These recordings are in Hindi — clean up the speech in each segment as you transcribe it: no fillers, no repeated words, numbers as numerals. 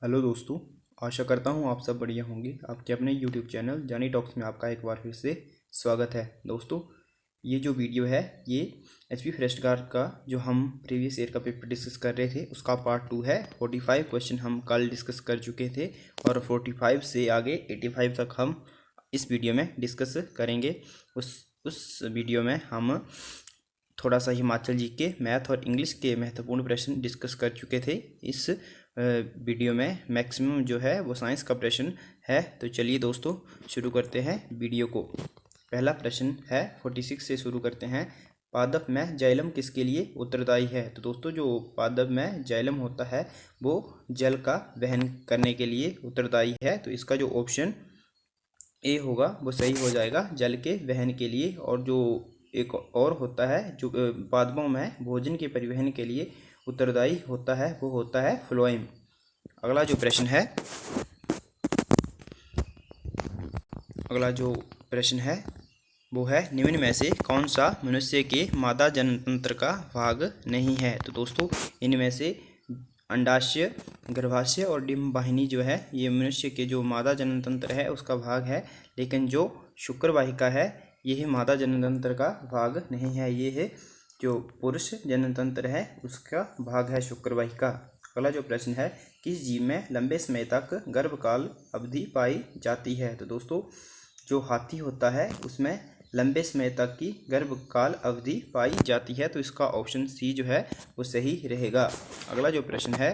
हेलो दोस्तों। आशा करता हूँ आप सब बढ़िया होंगे। आपके अपने यूट्यूब चैनल जानी टॉक्स में आपका एक बार फिर से स्वागत है। दोस्तों, ये जो वीडियो है ये एचपी फॉरेस्ट गार्ड का जो हम प्रीवियस ईयर का पेपर डिस्कस कर रहे थे उसका पार्ट 2 है। 45 क्वेश्चन हम कल डिस्कस कर चुके थे और 45 से आगे 85 तक हम इस वीडियो में डिस्कस करेंगे। उस वीडियो में हम थोड़ा सा हिमाचल जी के मैथ और इंग्लिश के महत्वपूर्ण प्रश्न डिस्कस कर चुके थे। इस वीडियो में मैक्सिमम जो है वो साइंस का प्रश्न है। तो चलिए दोस्तों शुरू करते हैं वीडियो को। पहला प्रश्न है 46 से शुरू करते हैं। पादप में जाइलम किसके लिए उत्तरदायी है? तो दोस्तों जो पादप में जाइलम होता है वो जल का वहन करने के लिए उत्तरदायी है। तो इसका जो ऑप्शन ए होगा वो सही हो जाएगा, जल के वहन के लिए। और जो एक और होता है जो पादपों में भोजन के परिवहन के लिए उत्तरदायी होता है वो होता है फ्लोएम। अगला जो प्रश्न है वो है निम्न में से कौन सा मनुष्य के मादा जननतंत्र का भाग नहीं है? तो दोस्तों इनमें से अंडाशय, गर्भाशय और डिंबवाहिनी जो है ये मनुष्य के जो मादा जननतंत्र है उसका भाग है, लेकिन जो शुक्रवाहिका है यह मादा जननतंत्र का भाग नहीं है। ये है जो पुरुष जननतंत्र है उसका भाग है शुक्रवाहिका। अगला जो प्रश्न है किस जीव में लंबे समय तक गर्भकाल अवधि पाई जाती है? तो दोस्तों जो हाथी होता है उसमें लंबे समय तक की गर्भकाल अवधि पाई जाती है। तो इसका ऑप्शन सी जो है वो सही रहेगा। अगला जो प्रश्न है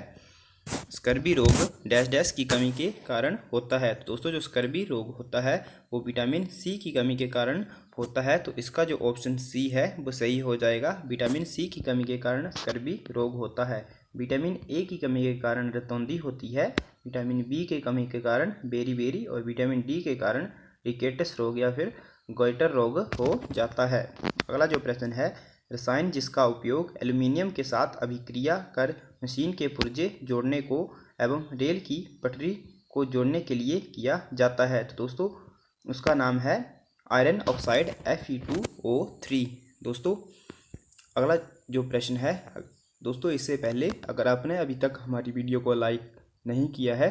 स्कर्वी रोग डैश डैश की कमी के कारण होता है? तो दोस्तों जो स्कर्वी रोग होता है वो विटामिन सी की कमी के कारण होता है। तो इसका जो ऑप्शन सी है वो सही हो जाएगा। विटामिन सी की कमी के कारण स्कर्वी रोग होता है। विटामिन ए की कमी के कारण रतौंधी होती है। विटामिन बी के कमी के कारण बेरी और विटामिन डी के कारण रिकेटस रोग या फिर गोइटर रोग हो जाता है। अगला जो प्रश्न है रसायन जिसका उपयोग एल्युमिनियम के साथ अभिक्रिया कर मशीन के पुर्जे जोड़ने को एवं रेल की पटरी को जोड़ने के लिए किया जाता है? तो दोस्तों उसका नाम है आयरन ऑक्साइड Fe2O3। दोस्तों अगला जो प्रश्न है दोस्तों, इससे पहले अगर आपने अभी तक हमारी वीडियो को लाइक नहीं किया है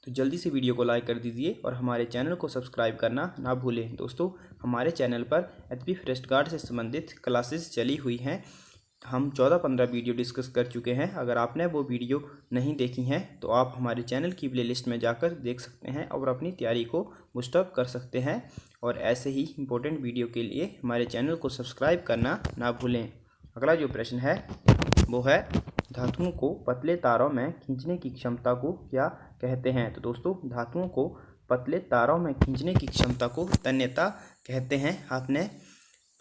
तो जल्दी से वीडियो को लाइक कर दीजिए और हमारे चैनल को सब्सक्राइब करना ना भूलें। दोस्तों हमारे चैनल पर एचपी फॉरेस्ट गार्ड से संबंधित क्लासेस चली हुई हैं। हम 14-15 वीडियो डिस्कस कर चुके हैं। अगर आपने वो वीडियो नहीं देखी हैं तो आप हमारे चैनल की प्लेलिस्ट में जाकर देख सकते हैं और अपनी तैयारी को बूस्टअप कर सकते हैं। और ऐसे ही इम्पोर्टेंट वीडियो के लिए हमारे चैनल को सब्सक्राइब करना ना भूलें। अगला जो प्रश्न है वो है धातुओं को पतले तारों में खींचने की क्षमता को क्या कहते हैं? तो दोस्तों धातुओं को पतले तारों में खींचने की क्षमता को तन्यता कहते हैं। आपने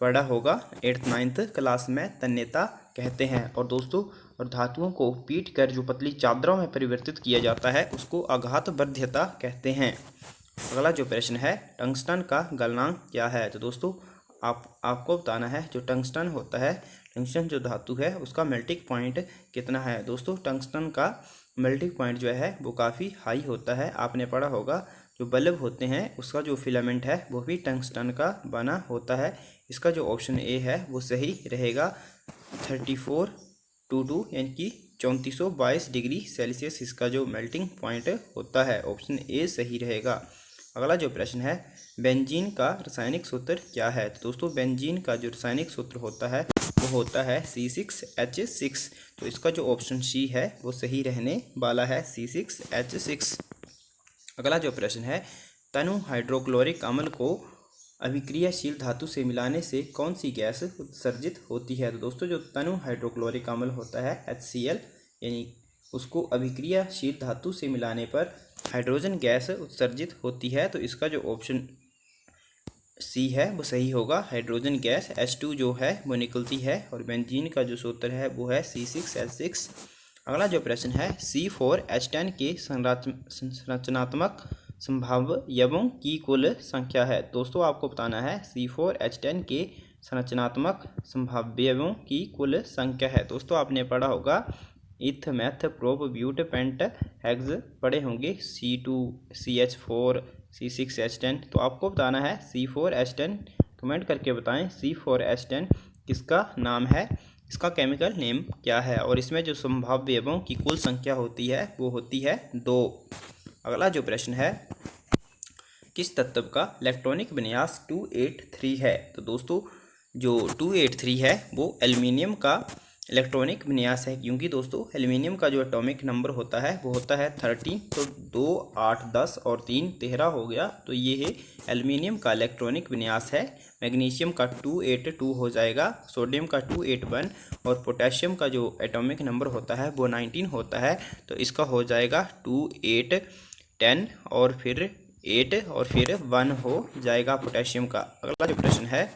पढ़ा होगा 8th-9th क्लास में तन्यता कहते हैं। और दोस्तों और धातुओं को पीट कर जो पतली चादरों में परिवर्तित किया जाता है उसको आघात बाध्यता कहते हैं। अगला जो प्रश्न है टंगस्टन का गलनांक क्या है? तो दोस्तों आपको बताना है जो टंगस्टन होता है, टंगस्टन जो धातु है उसका मेल्टिंग पॉइंट कितना है? दोस्तों टंगस्टन का मेल्टिंग पॉइंट जो है वो काफ़ी हाई होता है। आपने पढ़ा होगा जो बल्ब होते हैं उसका जो फिलामेंट है वो भी टंगस्टन का बना होता है। इसका जो ऑप्शन ए है वो सही रहेगा। 3422 यानी कि 3422 डिग्री सेल्सियस इसका जो मेल्टिंग पॉइंट होता है। ऑप्शन ए सही रहेगा। अगला जो प्रश्न है बेंजीन का रासायनिक सूत्र क्या है? तो दोस्तों बेंजीन का जो रासायनिक सूत्र होता है वो होता है C6H6। तो इसका जो ऑप्शन सी है वो सही रहने वाला है, C6H6। अगला जो प्रश्न है तनु हाइड्रोक्लोरिक अम्ल को अभिक्रियाशील धातु से मिलाने से कौन सी गैस उत्सर्जित होती है? तो दोस्तों जो तनु हाइड्रोक्लोरिक अम्ल होता है HCl यानी उसको अभिक्रियाशील धातु से मिलाने पर हाइड्रोजन गैस उत्सर्जित होती है। तो इसका जो ऑप्शन सी है वो सही होगा, हाइड्रोजन गैस H2 जो है वो निकलती है। और बेंजीन का जो सूत्र है वो है C6H6। अगला जो प्रश्न है C4H10 के संरचनात्मक संभाव्यों की कुल संख्या है? दोस्तों आपको बताना है C4H10 के संरचनात्मक संभाव्यों की कुल संख्या है। दोस्तों आपने पढ़ा होगा eth meth prop but pent hex पढ़े होंगे C2CH4 C6H10। तो आपको बताना है C4H10। कमेंट करके बताएं C4H10 किसका नाम है? इसका केमिकल नेम क्या है? और इसमें जो संभाव्य एवं की कुल संख्या होती है वो होती है 2। अगला जो प्रश्न है, किस तत्व का इलेक्ट्रॉनिक विन्यास 283 है? तो दोस्तों जो 283 है वो एल्युमिनियम का इलेक्ट्रॉनिक विन्यास है, क्योंकि दोस्तों एल्युमिनियम का जो एटॉमिक नंबर होता है वो होता है 13। तो 2, 8, 10 और 3 13 हो गया, तो ये है एल्युमिनियम का इलेक्ट्रॉनिक विन्यास है। मैग्नीशियम का 282 हो जाएगा, सोडियम का 281 और पोटेशियम का जो एटॉमिक नंबर होता है वो 19 होता है। तो इसका हो जाएगा 2, 8, 10 और फिर 8 और फिर 1 हो जाएगा पोटेशियम का। अगला जो प्रश्न है,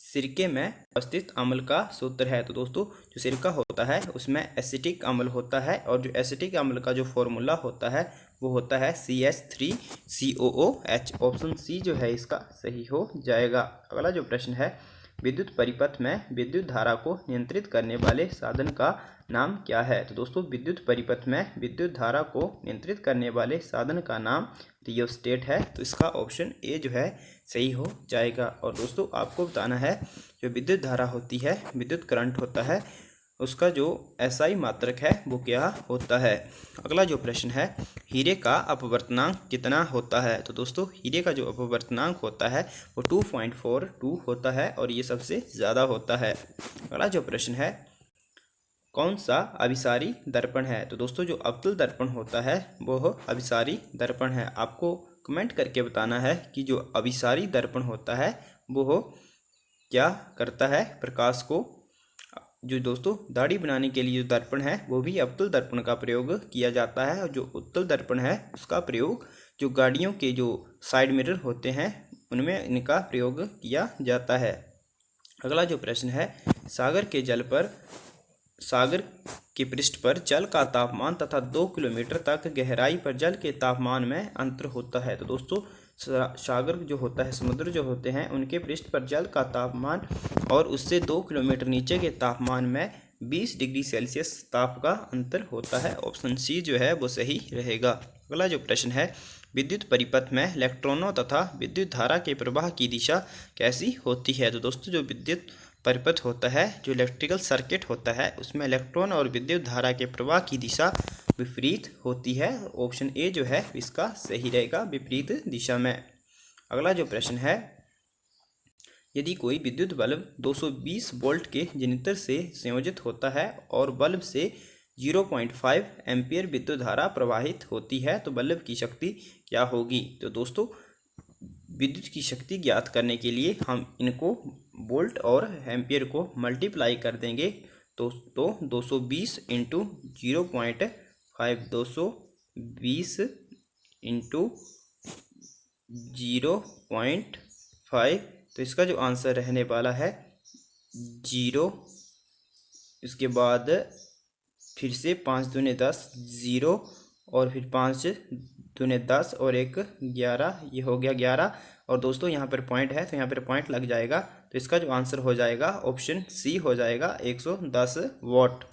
सिरके में उपस्थित अम्ल का सूत्र है? तो दोस्तों जो सिरका होता है उसमें एसिटिक अम्ल होता है, और जो एसिटिक अम्ल का जो फॉर्मूला होता है वो होता है CH3COOH। ऑप्शन सी जो है इसका सही हो जाएगा। अगला जो प्रश्न है, विद्युत परिपथ में विद्युत धारा को नियंत्रित करने वाले साधन का नाम क्या है? तो दोस्तों विद्युत परिपथ में विद्युत धारा को नियंत्रित करने वाले साधन का नाम रियोस्टेट है। तो इसका ऑप्शन ए जो है सही हो जाएगा। और दोस्तों आपको बताना है, जो विद्युत धारा होती है, विद्युत करंट होता है, उसका जो SI मात्रक है वो क्या होता है? अगला जो प्रश्न है, हीरे का अपवर्तनांक कितना होता है? तो दोस्तों हीरे का जो अपवर्तनांक होता है वो 2.42 होता है, और ये सबसे ज़्यादा होता है। अगला जो प्रश्न है, कौन सा अभिसारी दर्पण है? तो दोस्तों जो अवतल दर्पण होता है वो अभिसारी दर्पण है। आपको कमेंट करके बताना है कि जो अभिसारी दर्पण होता है वो क्या करता है? प्रकाश को, जो दोस्तों दाढ़ी बनाने के लिए जो दर्पण है वो भी अवतल दर्पण का प्रयोग किया जाता है, और जो उत्तल दर्पण है उसका प्रयोग जो गाड़ियों के जो साइड मिरर होते हैं उनमें इनका प्रयोग किया जाता है। अगला जो प्रश्न है, सागर के पृष्ठ पर जल का तापमान तथा 2 किलोमीटर तक गहराई पर जल के तापमान में अंतर होता है। तो दोस्तों सागर जो होता है, समुद्र जो होते हैं, उनके पृष्ठ पर जल का तापमान और उससे 2 किलोमीटर नीचे के तापमान में 20 डिग्री सेल्सियस ताप का अंतर होता है। ऑप्शन सी जो है वो सही रहेगा। अगला जो प्रश्न है, विद्युत परिपथ में इलेक्ट्रॉनों तथा विद्युत धारा के प्रवाह की दिशा कैसी होती है? तो दोस्तों जो विद्युत परिपथ होता है, जो इलेक्ट्रिकल सर्किट होता है, उसमें इलेक्ट्रॉन और विद्युत धारा के प्रवाह की दिशा विपरीत होती है। ऑप्शन ए जो है इसका सही रहेगा, विपरीत दिशा में। अगला जो प्रश्न है, यदि कोई विद्युत बल्ब 220 वोल्ट के जनरेटर से संयोजित होता है और बल्ब से 0.5 एम्पियर विद्युत धारा प्रवाहित होती है तो बल्ब की शक्ति क्या होगी? तो दोस्तों विद्युत की शक्ति ज्ञात करने के लिए हम इनको वोल्ट और एम्पियर को मल्टीप्लाई कर देंगे। तो 220 इंटू 0.5, 220 इंटू 0.5, तो इसका जो आंसर रहने वाला है 0। इसके बाद फिर से 5 दूने 10, 0 और फिर 5 दूने 10 और 1 11, ये हो गया 11। और दोस्तों यहाँ पर पॉइंट है तो यहाँ पर पॉइंट लग जाएगा, तो इसका जो आंसर हो जाएगा ऑप्शन सी हो जाएगा 110 वॉट।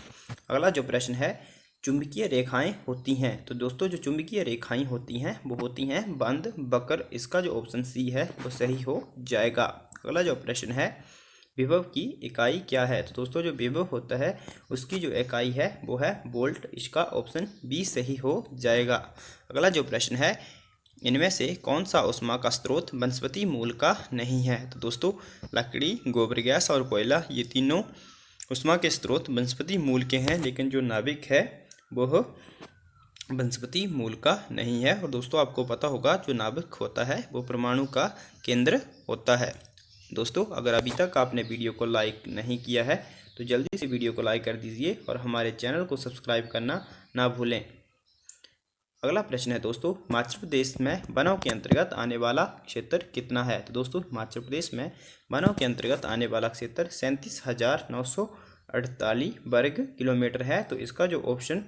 अगला जो प्रश्न है, चुंबकीय रेखाएं होती हैं? तो दोस्तों जो चुंबकीय रेखाएं होती हैं वो होती हैं बंद वक्र। इसका जो ऑप्शन सी है वो सही हो जाएगा। अगला जो प्रश्न है, विभव की इकाई क्या है? तो दोस्तों जो विभव होता है उसकी जो इकाई है वो है वोल्ट। इसका ऑप्शन बी सही हो जाएगा। अगला जो प्रश्न है, इनमें से कौन सा ऊष्मा का स्रोत वनस्पति मूल का नहीं है? तो दोस्तों लकड़ी, गोबर गैस और कोयला, ये तीनों ऊष्मा के स्रोत वनस्पति मूल के हैं, लेकिन जो नाभिक है वह वनस्पति मूल का नहीं है। और दोस्तों आपको पता होगा जो नाभिक होता है वो परमाणु का केंद्र होता है। दोस्तों अगर अभी तक आपने वीडियो को लाइक नहीं किया है तो जल्दी से वीडियो को लाइक कर दीजिए और हमारे चैनल को सब्सक्राइब करना ना भूलें। अगला प्रश्न है दोस्तों, हिमाचल प्रदेश में वनों के अंतर्गत आने वाला क्षेत्र कितना है? तो दोस्तों हिमाचल प्रदेश में वनों के अंतर्गत आने वाला क्षेत्र 37,948 वर्ग किलोमीटर है। तो इसका जो ऑप्शन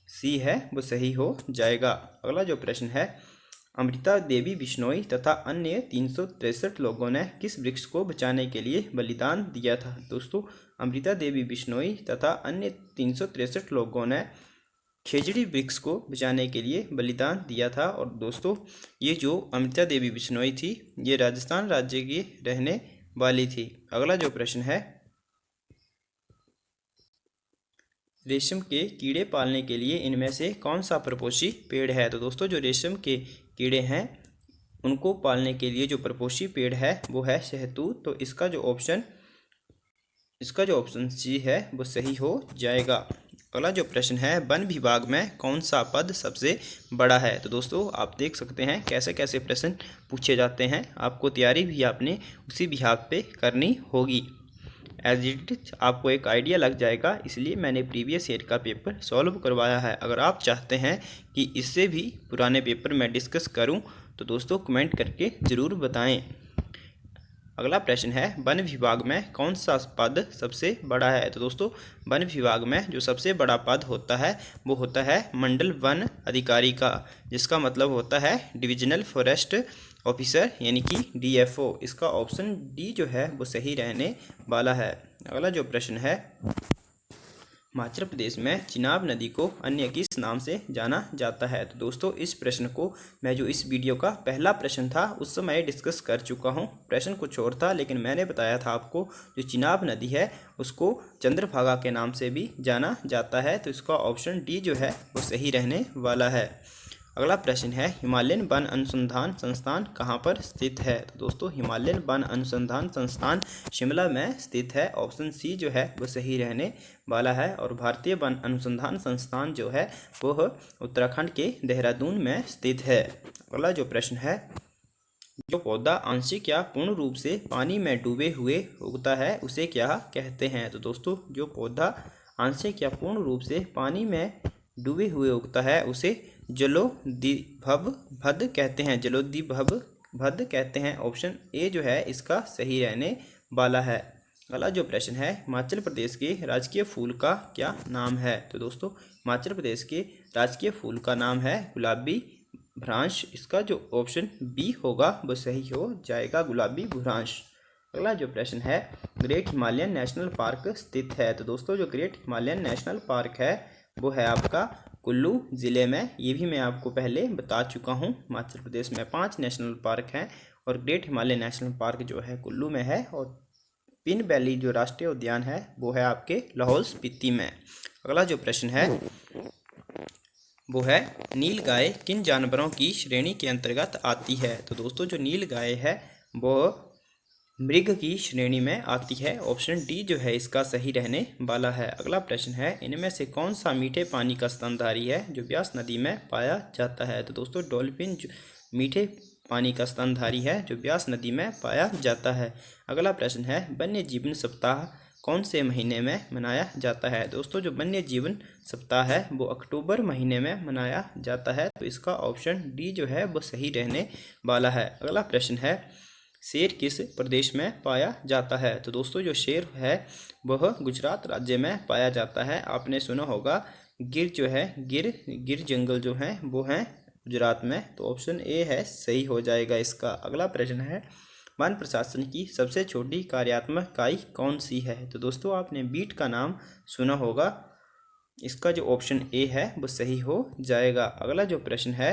सी है वो सही हो जाएगा। अगला जो प्रश्न है, अमृता देवी बिश्नोई तथा अन्य 363 लोगों ने किस वृक्ष को बचाने के लिए बलिदान दिया था? दोस्तों अमृता देवी बिश्नोई तथा अन्य 363 लोगों ने खेजड़ी वृक्ष को बचाने के लिए बलिदान दिया था। और दोस्तों ये जो अमृता देवी बिश्नोई थी ये राजस्थान राज्य की रहने वाली थी। अगला जो प्रश्न है, रेशम के कीड़े पालने के लिए इनमें से कौन सा प्रपोषी पेड़ है? तो दोस्तों जो रेशम के कीड़े हैं उनको पालने के लिए जो प्रपोषी पेड़ है वो है शहतूत। तो इसका जो ऑप्शन सी है वो सही हो जाएगा। अगला जो प्रश्न है, वन विभाग में कौन सा पद सबसे बड़ा है? तो दोस्तों आप देख सकते हैं कैसे कैसे प्रश्न पूछे जाते हैं, आपको तैयारी भी आपने उसी विभाग पे करनी होगी। एज इट इज आपको एक आइडिया लग जाएगा, इसलिए मैंने प्रीवियस ईयर का पेपर सॉल्व करवाया है। अगर आप चाहते हैं कि इससे भी पुराने पेपर मैं डिस्कस करूं तो दोस्तों कमेंट करके ज़रूर बताएं। अगला प्रश्न है, वन विभाग में कौन सा पद सबसे बड़ा है? तो दोस्तों वन विभाग में जो सबसे बड़ा पद होता है वो होता है मंडल वन अधिकारी का, जिसका मतलब होता है डिविजनल फॉरेस्ट ऑफिसर यानी कि डीएफओ। इसका ऑप्शन डी जो है वो सही रहने वाला है। अगला जो प्रश्न है, हिमाचल प्रदेश में चिनाब नदी को अन्य किस नाम से जाना जाता है? तो दोस्तों इस प्रश्न को मैं जो इस वीडियो का पहला प्रश्न था उस समय डिस्कस कर चुका हूं। प्रश्न कुछ और था लेकिन मैंने बताया था आपको जो चिनाब नदी है उसको चंद्रभागा के नाम से भी जाना जाता है। तो इसका ऑप्शन डी जो है वो सही रहने वाला है। अगला प्रश्न है, हिमालयन वन अनुसंधान संस्थान कहाँ पर स्थित है? तो दोस्तों हिमालयन वन अनुसंधान संस्थान शिमला में स्थित है। ऑप्शन सी जो है वो सही रहने वाला है। और भारतीय वन अनुसंधान संस्थान जो है वह उत्तराखंड के देहरादून में स्थित है। अगला जो प्रश्न है, जो पौधा आंशिक या पूर्ण रूप से पानी में डूबे हुए उगता है उसे क्या कहते हैं? तो दोस्तों जो पौधा आंशिक या पूर्ण रूप से पानी में डूबे हुए उगता है उसे जलोदिभव कहते हैं। जलोदिभव कहते हैं। ऑप्शन ए जो है इसका सही रहने वाला है। अगला जो प्रश्न है, हिमाचल प्रदेश के राजकीय फूल का क्या नाम है? तो दोस्तों हिमाचल प्रदेश के राजकीय फूल का नाम है गुलाबी भ्रांश। इसका जो ऑप्शन बी होगा वो सही हो जाएगा, गुलाबी भ्रांश। अगला जो प्रश्न है, ग्रेट हिमालयन नेशनल पार्क स्थित है? तो दोस्तों जो ग्रेट हिमालयन नेशनल पार्क है वो है आपका कुल्लू ज़िले में। ये भी मैं आपको पहले बता चुका हूँ। हिमाचल प्रदेश में 5 नेशनल पार्क हैं और ग्रेट हिमालयन नेशनल पार्क जो है कुल्लू में है। और पिन वैली जो राष्ट्रीय उद्यान है वो है आपके लाहौल स्पीति में। अगला जो प्रश्न है वो है, नील गाय किन जानवरों की श्रेणी के अंतर्गत आती है? तो दोस्तों जो नील गाय है वो मृग की श्रेणी में आती है। ऑप्शन डी जो है इसका सही रहने वाला है। अगला प्रश्न है, इनमें से कौन सा मीठे पानी का स्तनधारी है जो ब्यास नदी में पाया जाता है? तो दोस्तों डॉल्फिन मीठे पानी का स्तनधारी है जो ब्यास नदी में पाया जाता है। अगला प्रश्न है, वन्य जीवन सप्ताह कौन से महीने में मनाया जाता है? दोस्तों जो वन्य जीवन सप्ताह है वो अक्टूबर महीने में मनाया जाता है। तो इसका ऑप्शन डी जो है वो सही रहने वाला है। अगला प्रश्न है, शेर किस प्रदेश में पाया जाता है? तो दोस्तों जो शेर है वह गुजरात राज्य में पाया जाता है। आपने सुना होगा गिर जो है गिर जंगल जो है वो है गुजरात में। तो ऑप्शन ए है सही हो जाएगा इसका। अगला प्रश्न है, वन प्रशासन की सबसे छोटी कार्यात्मक इकाई कौन सी है? तो दोस्तों आपने बीट का नाम सुना होगा। इसका जो ऑप्शन ए है वो सही हो जाएगा। अगला जो प्रश्न है,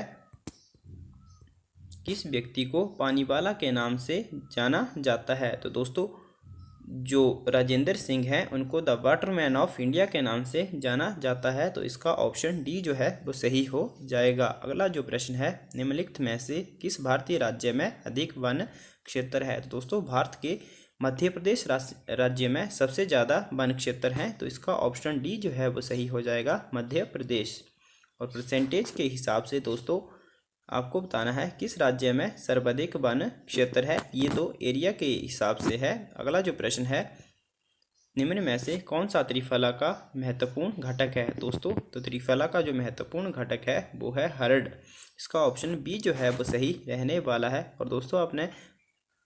किस व्यक्ति को पानीवाला के नाम से जाना जाता है? तो दोस्तों जो राजेंद्र सिंह हैं उनको द वाटरमैन ऑफ इंडिया के नाम से जाना जाता है। तो इसका ऑप्शन डी जो है वो सही हो जाएगा। अगला जो प्रश्न है, निम्नलिखित में से किस भारतीय राज्य में अधिक वन क्षेत्र है? तो दोस्तों भारत के मध्य प्रदेश राज्य में सबसे ज़्यादा वन क्षेत्र हैं। तो इसका ऑप्शन डी जो है वो सही हो जाएगा, मध्य प्रदेश। और परसेंटेज के हिसाब से दोस्तों आपको बताना है किस राज्य में सर्वाधिक वन क्षेत्र है। ये दो एरिया के हिसाब से है। अगला जो प्रश्न है, निम्न में से कौन सा त्रिफला का महत्वपूर्ण घटक है? दोस्तों तो त्रिफला का जो महत्वपूर्ण घटक है वो है हरड़। इसका ऑप्शन बी जो है वो सही रहने वाला है। और दोस्तों आपने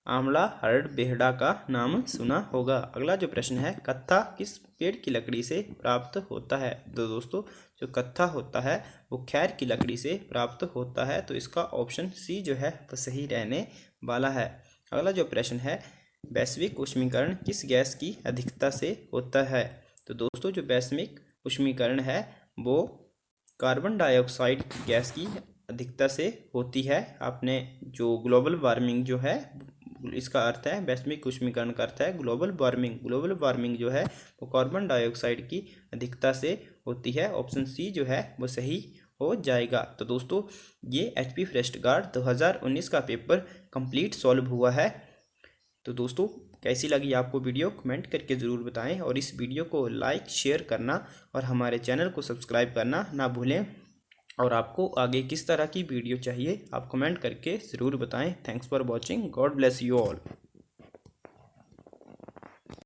आंवला हरड़ बेहड़ा का नाम सुना होगा। अगला जो प्रश्न है, कत्था किस पेड़ की लकड़ी से प्राप्त होता है? तो दोस्तों जो कत्था होता है वो खैर की लकड़ी से प्राप्त होता है। तो इसका ऑप्शन सी जो है वो सही रहने वाला है। अगला जो प्रश्न है, वैश्विक उष्मीकरण किस गैस की अधिकता से होता है? तो दोस्तों जो वैश्विक उष्मीकरण है वो कार्बन डाइऑक्साइड गैस की अधिकता से होती है। आपने जो ग्लोबल वार्मिंग जो है इसका अर्थ है वैश्विक उष्मीकरण का अर्थ है ग्लोबल वार्मिंग। ग्लोबल वार्मिंग जो है वो कार्बन डाइऑक्साइड की अधिकता से होती है। ऑप्शन सी जो है वो सही हो जाएगा। तो दोस्तों ये HP फॉरेस्ट गार्ड 2019 का पेपर कंप्लीट सॉल्व हुआ है। तो दोस्तों कैसी लगी आपको वीडियो कमेंट करके ज़रूर बताएं और इस वीडियो को लाइक शेयर करना और हमारे चैनल को सब्सक्राइब करना ना भूलें। और आपको आगे किस तरह की वीडियो चाहिए आप कमेंट करके ज़रूर बताएं। Thanks for watching. God bless you all.